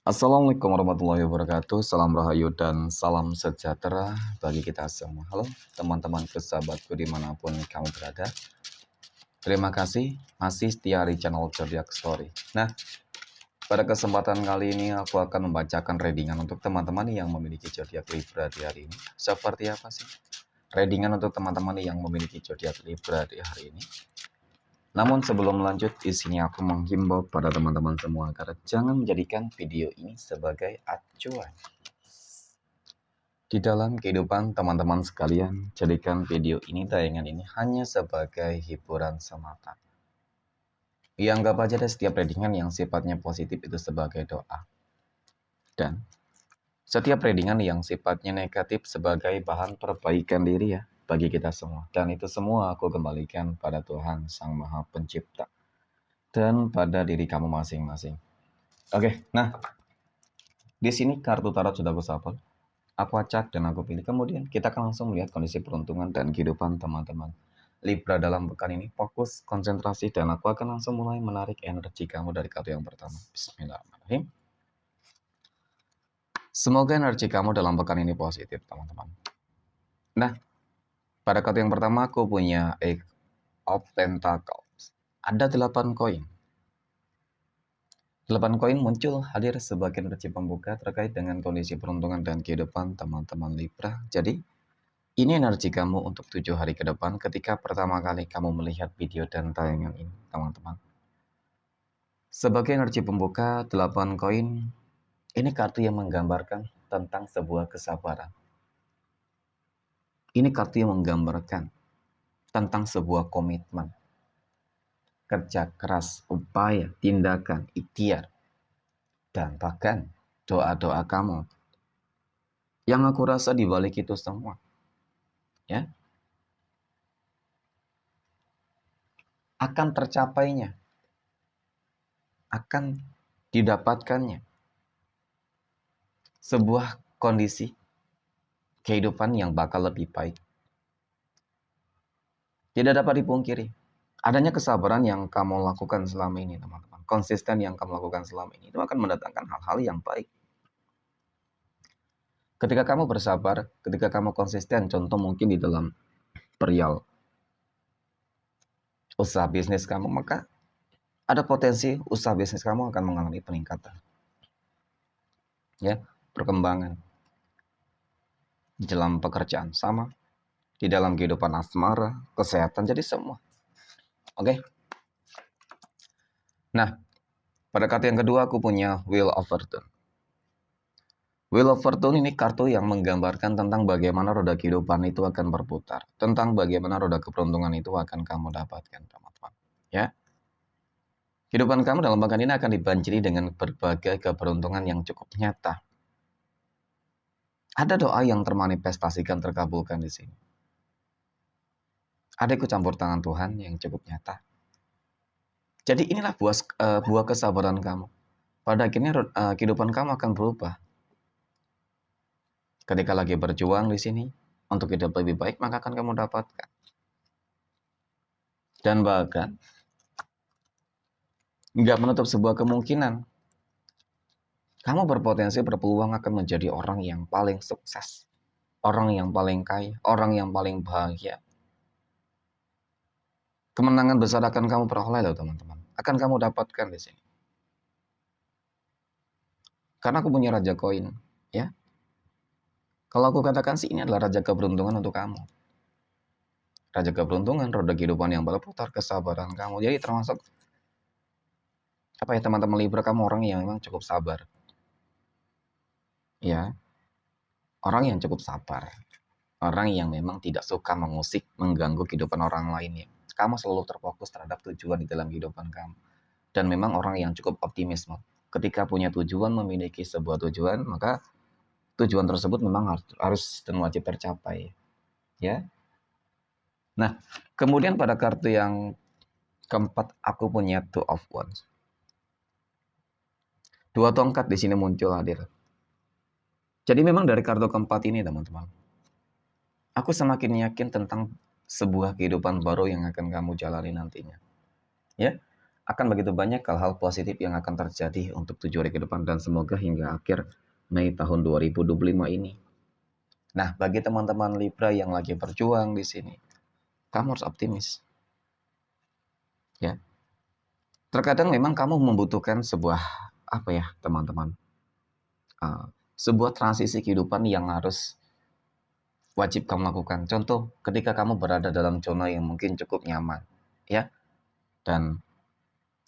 Assalamualaikum warahmatullahi wabarakatuh. Salam rahayu dan salam sejahtera bagi kita semua. Halo teman-teman sahabatku dimanapun kamu berada. Terima kasih masih setia di channel Zodiac Story. Nah, pada kesempatan kali ini aku akan membacakan readingan untuk teman-teman yang memiliki zodiak Libra di hari ini. Seperti apa sih readingan untuk teman-teman yang memiliki zodiak Libra di hari ini? Namun sebelum lanjut, di sini aku menghimbau pada teman-teman semua agar jangan menjadikan video ini sebagai acuan. Di dalam kehidupan teman-teman sekalian, jadikan video ini tayangan ini hanya sebagai hiburan semata. Ya, anggap aja deh setiap readingan yang sifatnya positif itu sebagai doa. Dan setiap readingan yang sifatnya negatif sebagai bahan perbaikan diri ya bagi kita semua. Dan itu semua aku kembalikan pada Tuhan Sang Maha Pencipta dan pada diri kamu masing-masing. Oke, nah di sini kartu tarot sudah aku shuffle. Aku acak dan aku pilih. Kemudian kita akan langsung melihat kondisi peruntungan dan kehidupan teman-teman Libra dalam pekan ini. Fokus, konsentrasi, dan aku akan langsung mulai menarik energi kamu dari kartu yang pertama. Bismillahirrahmanirrahim. Semoga energi kamu dalam pekan ini positif, teman-teman. Nah, pada kartu yang pertama aku punya Eight of Pentacles. Ada 8 koin. 8 koin muncul hadir sebagai energi pembuka terkait dengan kondisi peruntungan dan kehidupan teman-teman Libra. Jadi, ini energi kamu untuk 7 hari ke depan ketika pertama kali kamu melihat video dan tayangan ini, teman-teman. Sebagai energi pembuka, 8 koin, ini kartu yang menggambarkan tentang sebuah kesabaran. Ini kartu yang menggambarkan tentang sebuah komitmen. Kerja keras, upaya, tindakan, ikhtiar, dan bahkan doa-doa kamu. Yang aku rasa di balik itu semua, ya, akan tercapainya, akan didapatkannya sebuah kondisi kehidupan yang bakal lebih baik. Tidak dapat dipungkiri, adanya kesabaran yang kamu lakukan selama ini, teman-teman. Konsisten yang kamu lakukan selama ini, itu akan mendatangkan hal-hal yang baik. Ketika kamu bersabar, ketika kamu konsisten, contoh mungkin di dalam perihal usaha bisnis kamu, maka ada potensi usaha bisnis kamu akan mengalami peningkatan. Ya, perkembangan di dalam pekerjaan sama, di dalam kehidupan asmara, kesehatan, jadi semua. Oke. Nah, pada kartu yang kedua aku punya Wheel of Fortune. Wheel of Fortune ini kartu yang menggambarkan tentang bagaimana roda kehidupan itu akan berputar. Tentang bagaimana roda keberuntungan itu akan kamu dapatkan, teman-teman. Ya. Kehidupan kamu dalam pekan ini akan dibanjiri dengan berbagai keberuntungan yang cukup nyata. Ada doa yang termanifestasikan, terkabulkan di sini. Ada ikut campur tangan Tuhan yang cukup nyata. Jadi inilah buah kesabaran kamu. Pada akhirnya kehidupan kamu akan berubah. Ketika lagi berjuang di sini untuk hidup lebih baik, maka akan kamu dapatkan. Dan bahkan nggak menutup sebuah kemungkinan kamu berpotensi berpeluang akan menjadi orang yang paling sukses, orang yang paling kaya, orang yang paling bahagia. Kemenangan besar akan kamu peroleh loh, teman-teman. Akan kamu dapatkan di sini. Karena aku punya raja koin, ya. Kalau aku katakan sih ini adalah raja keberuntungan untuk kamu. Raja keberuntungan, roda kehidupan yang berputar, kesabaran kamu. Jadi termasuk apa ya, teman-teman Libra, kamu orang yang memang cukup sabar. Ya, orang yang cukup sabar. Orang yang memang tidak suka mengusik, mengganggu kehidupan orang lainnya. Kamu selalu terfokus terhadap tujuan di dalam kehidupan kamu. Dan memang orang yang cukup optimisme. Ketika punya tujuan, memiliki sebuah tujuan, maka tujuan tersebut memang harus dan wajib tercapai. Ya. Nah, kemudian pada kartu yang keempat, aku punya Two of Wands. Dua tongkat di sini muncul hadir. Jadi memang dari kartu keempat ini, teman-teman, aku semakin yakin tentang sebuah kehidupan baru yang akan kamu jalani nantinya. Ya, Akan begitu banyak hal-hal positif yang akan terjadi untuk 7 hari ke depan dan semoga hingga akhir Mei tahun 2025 ini. Nah, bagi teman-teman Libra yang lagi berjuang di sini, kamu harus optimis. Ya. Terkadang memang kamu membutuhkan sebuah apa ya, teman-teman? Sebuah transisi kehidupan yang harus wajib kamu lakukan. Contoh, ketika kamu berada dalam zona yang mungkin cukup nyaman, ya. Dan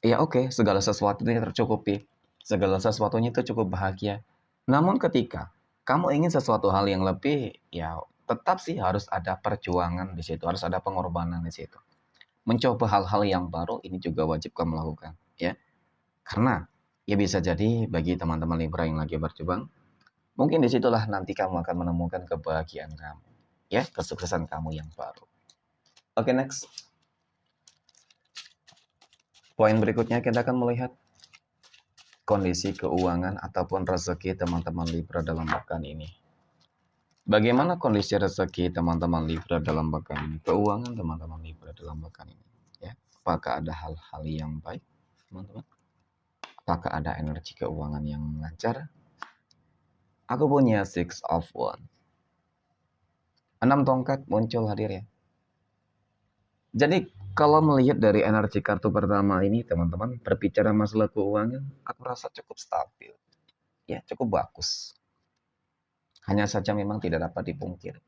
ya oke, segala sesuatunya tercukupi. Segala sesuatunya itu cukup bahagia. Namun ketika kamu ingin sesuatu hal yang lebih, ya tetap sih harus ada perjuangan di situ, harus ada pengorbanan di situ. Mencoba hal-hal yang baru ini juga wajib kamu lakukan, ya. Karena ya bisa jadi bagi teman-teman Libra yang lagi berjuang, mungkin disitulah nanti kamu akan menemukan kebahagiaan kamu, ya, kesuksesan kamu yang baru. Oke, next. Poin berikutnya kita akan melihat kondisi keuangan ataupun rezeki teman-teman Libra dalam pekan ini. Bagaimana kondisi rezeki teman-teman Libra dalam pekan ini? Keuangan teman-teman Libra dalam pekan ini, ya. Apakah ada hal-hal yang baik, teman-teman? Apakah ada energi keuangan yang lancar? Aku punya Six of Wands. 6 tongkat muncul hadir ya. Jadi kalau melihat dari energi kartu pertama ini teman-teman, berbicara masalah keuangan, aku rasa cukup stabil. Ya, cukup bagus. Hanya saja memang tidak dapat dipungkiri.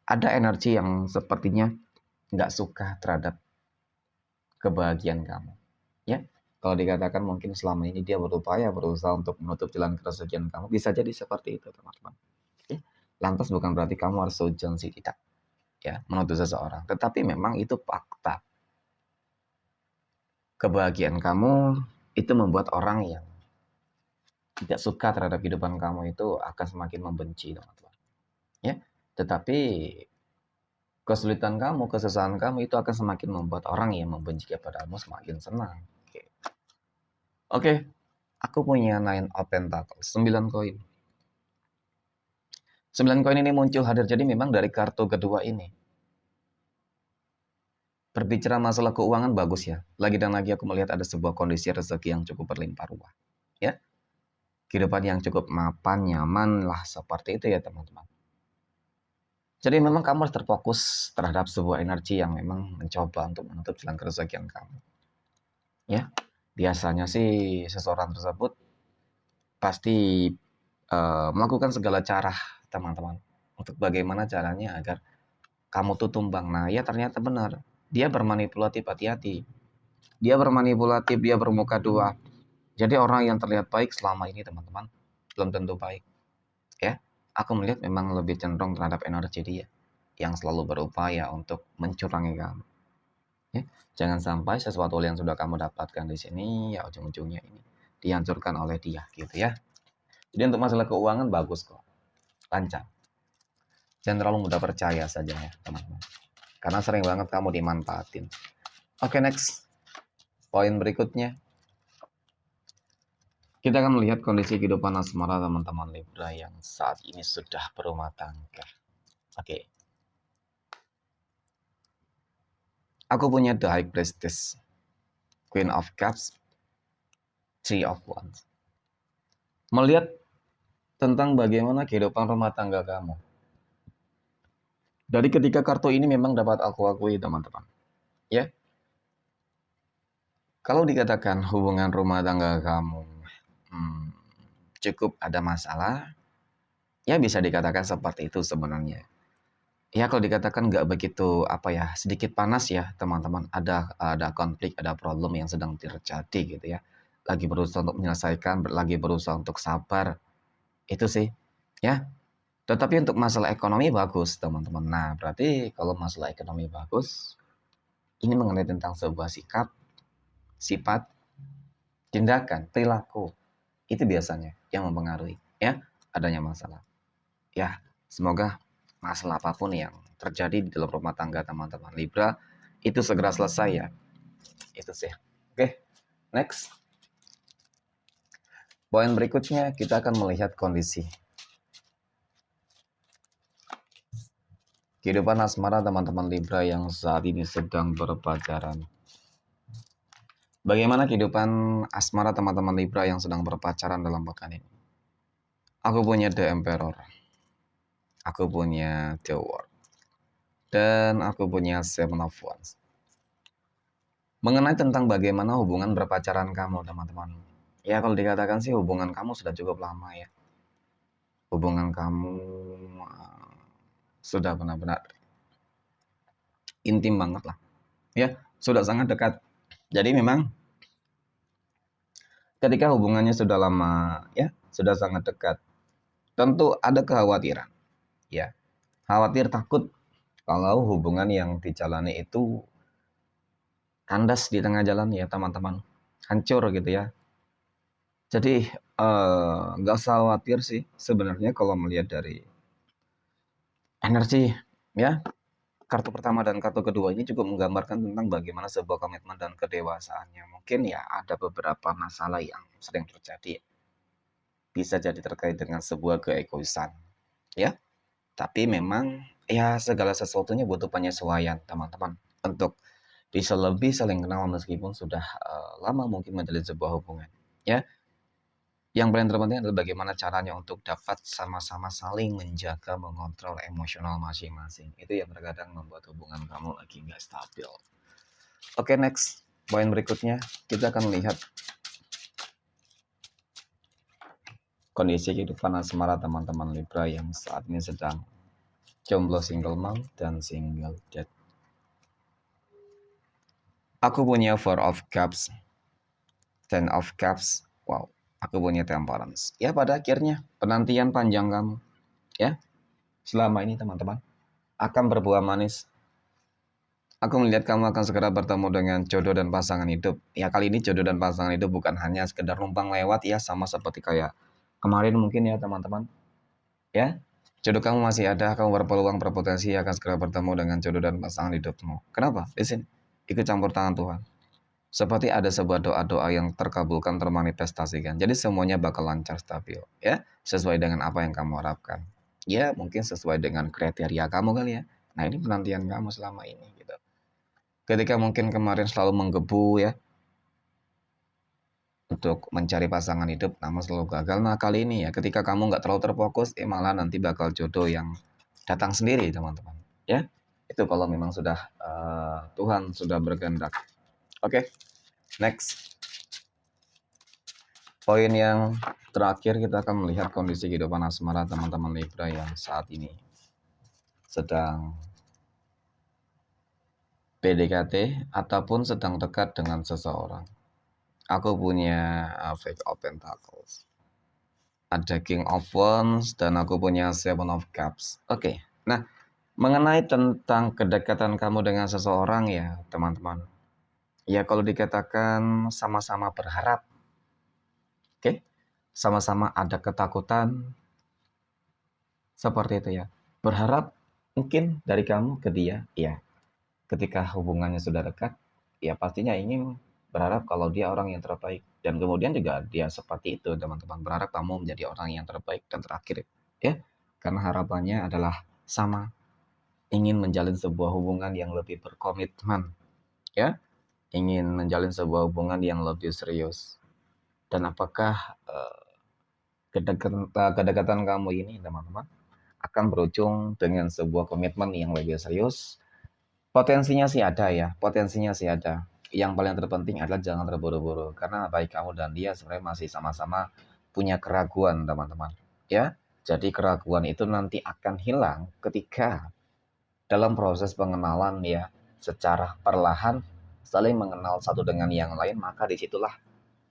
Ada energi yang sepertinya nggak suka terhadap kebahagiaan kamu. Ya, kalau dikatakan mungkin selama ini dia berupaya berusaha untuk menutup jalan keresahan kamu, bisa jadi seperti itu teman-teman. Ya. Lantas bukan berarti kamu harus seujon sih, tidak. Ya, menuduh seseorang. Tetapi memang itu fakta. Kebahagiaan kamu itu membuat orang yang tidak suka terhadap kehidupan kamu itu akan semakin membenci, teman-teman. Ya, tetapi kesulitan kamu, kesusahan kamu itu akan semakin membuat orang yang membenci kepadamu semakin senang. Oke, aku punya 9 of Pentacles, 9 koin. 9 koin ini muncul hadir, jadi memang dari kartu kedua ini. Berbicara masalah keuangan bagus ya. Lagi dan lagi aku melihat ada sebuah kondisi rezeki yang cukup berlimpah ruah. Ya, kehidupan yang cukup mapan, nyaman lah seperti itu ya teman-teman. Jadi memang kamu harus terfokus terhadap sebuah energi yang memang mencoba untuk menutup jalan keresahan kamu. Ya, biasanya sih seseorang tersebut pasti melakukan segala cara teman-teman untuk bagaimana caranya agar kamu tuh tumbang. Nah ya ternyata benar, dia bermanipulatif, hati-hati. Dia bermanipulatif, dia bermuka dua. Jadi orang yang terlihat baik selama ini teman-teman belum tentu baik. Ya, aku melihat memang lebih cenderung terhadap energi dia yang selalu berupaya untuk mencurangi kamu. Ya, jangan sampai sesuatu yang sudah kamu dapatkan di sini ya ujung-ujungnya ini dihancurkan oleh dia gitu ya. Jadi untuk masalah keuangan bagus kok, lancar. Jangan terlalu mudah percaya saja ya teman-teman. Karena sering banget kamu dimanfaatin. Oke, next. Poin berikutnya. Kita akan melihat kondisi kehidupan asmara teman-teman Libra yang saat ini sudah berumah tangga. Oke. Aku punya The High Priestess, Queen of Cups, Three of Wands. Melihat tentang bagaimana kehidupan rumah tangga kamu. Dari ketiga kartu ini memang dapat aku akui teman-teman. Ya. Kalau dikatakan hubungan rumah tangga kamu cukup ada masalah, ya bisa dikatakan seperti itu sebenarnya. Ya kalau dikatakan nggak begitu apa ya, sedikit panas ya teman-teman. Ada konflik, ada problem yang sedang terjadi gitu ya. Lagi berusaha untuk menyelesaikan, lagi berusaha untuk sabar. Itu sih, ya. Tetapi untuk masalah ekonomi bagus teman-teman. Nah berarti kalau masalah ekonomi bagus, ini mengenai tentang sebuah sikap, sifat, tindakan, perilaku. Itu biasanya yang mempengaruhi ya adanya masalah. Ya, semoga masalah apapun yang terjadi di dalam rumah tangga teman-teman Libra itu segera selesai ya. Itu sih. Oke, next. Poin berikutnya kita akan melihat kondisi Kehidupan asmara teman-teman Libra yang saat ini sedang berpacaran. Bagaimana kehidupan asmara teman-teman Libra yang sedang berpacaran dalam pekan ini? Aku punya The Emperor, aku punya The World, dan aku punya Seven of Wands. Mengenai tentang bagaimana hubungan berpacaran kamu teman-teman. Ya kalau dikatakan sih hubungan kamu sudah cukup lama ya. Hubungan kamu sudah benar-benar intim banget lah. Ya, sudah sangat dekat. Jadi memang ketika hubungannya sudah lama ya, sudah sangat dekat, tentu ada kekhawatiran. Ya, khawatir takut kalau hubungan yang dijalani itu kandas di tengah jalan ya teman-teman. Hancur gitu ya. Jadi nggak usah khawatir sih sebenarnya kalau melihat dari energi ya. Kartu pertama dan kartu kedua ini cukup menggambarkan tentang bagaimana sebuah komitmen dan kedewasaannya. Mungkin ya ada beberapa masalah yang sering terjadi. Bisa jadi terkait dengan sebuah keegoisan. Ya, tapi memang ya segala sesuatunya butuh penyesuaian teman-teman. Untuk bisa lebih saling kenal meskipun sudah lama mungkin menjalin sebuah hubungan. Ya, yang paling terpenting adalah bagaimana caranya untuk dapat sama-sama saling menjaga, mengontrol emosional masing-masing. Itu yang terkadang membuat hubungan kamu lagi nggak stabil. Oke, next. Poin berikutnya, kita akan lihat kondisi kehidupan asmara teman-teman Libra yang saat ini sedang jomblo, single mom, dan single dad. Aku punya Four of Cups, Ten of Cups. Wow, aku punya Temperance. Ya, pada akhirnya penantian panjang kamu, ya, selama ini teman-teman, akan berbuah manis. Aku melihat kamu akan segera bertemu dengan jodoh dan pasangan hidup. Ya, kali ini jodoh dan pasangan hidup bukan hanya sekedar numpang lewat ya, sama seperti kayak kemarin mungkin ya teman-teman. Ya, jodoh kamu masih ada, kamu berpeluang berpotensi akan segera bertemu dengan jodoh dan pasangan hidupmu. Kenapa? Di sini ikut campur tangan Tuhan. Seperti ada sebuah doa-doa yang terkabulkan, termanifestasikan. Jadi semuanya bakal lancar, stabil, ya, sesuai dengan apa yang kamu harapkan. Ya, mungkin sesuai dengan kriteria kamu kali ya. Nah, ini penantian kamu selama ini gitu. Ketika mungkin kemarin selalu menggebu ya untuk mencari pasangan hidup, namun selalu gagal. Nah, kali ini ya ketika kamu nggak terlalu terfokus, malah nanti bakal jodoh yang datang sendiri teman-teman. Ya, itu kalau memang sudah Tuhan sudah berkehendak. Oke, next. Poin yang terakhir kita akan melihat kondisi kehidupan asmara teman-teman Libra yang saat ini sedang PDKT ataupun sedang dekat dengan seseorang. Aku punya Five of Pentacles, ada King of Wands, dan aku punya Seven of Cups. Oke, nah mengenai tentang kedekatan kamu dengan seseorang ya teman-teman. Ya kalau dikatakan sama-sama berharap, oke, sama-sama ada ketakutan, seperti itu ya. Berharap mungkin dari kamu ke dia, ya. Ketika hubungannya sudah dekat, ya pastinya ingin berharap kalau dia orang yang terbaik. Dan kemudian juga dia seperti itu, teman-teman. Berharap kamu menjadi orang yang terbaik dan terakhir, ya. Karena harapannya adalah sama, ingin menjalin sebuah hubungan yang lebih berkomitmen, ya. Ingin menjalin sebuah hubungan yang lebih serius. Dan apakah kedekatan kamu ini, teman-teman, akan berujung dengan sebuah komitmen yang lebih serius? Potensinya sih ada ya, potensinya sih ada. Yang paling terpenting adalah jangan terburu-buru, karena baik kamu dan dia sebenarnya masih sama-sama punya keraguan, teman-teman. Ya, jadi keraguan itu nanti akan hilang ketika dalam proses pengenalan ya, secara perlahan saling mengenal satu dengan yang lain, maka disitulah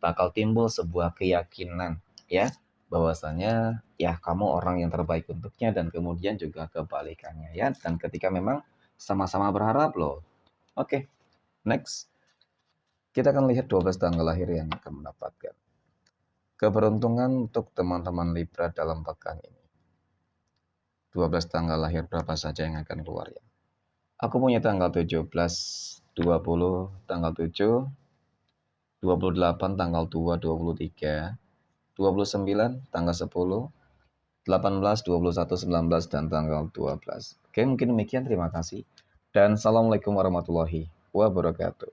bakal timbul sebuah keyakinan ya, bahwasanya ya kamu orang yang terbaik untuknya dan kemudian juga kebalikannya ya. Dan ketika memang sama-sama berharap loh. Oke, next. Kita akan lihat 12 tanggal lahir yang akan mendapatkan keberuntungan untuk teman-teman Libra dalam pekan ini. 12 tanggal lahir berapa saja yang akan keluar ya? Aku punya tanggal 17, 20, tanggal 7, 28, tanggal 2, 23, 29, tanggal 10, 18, 21, 19, dan tanggal 12. Oke, mungkin demikian. Terima kasih. Dan Assalamualaikum warahmatullahi wabarakatuh.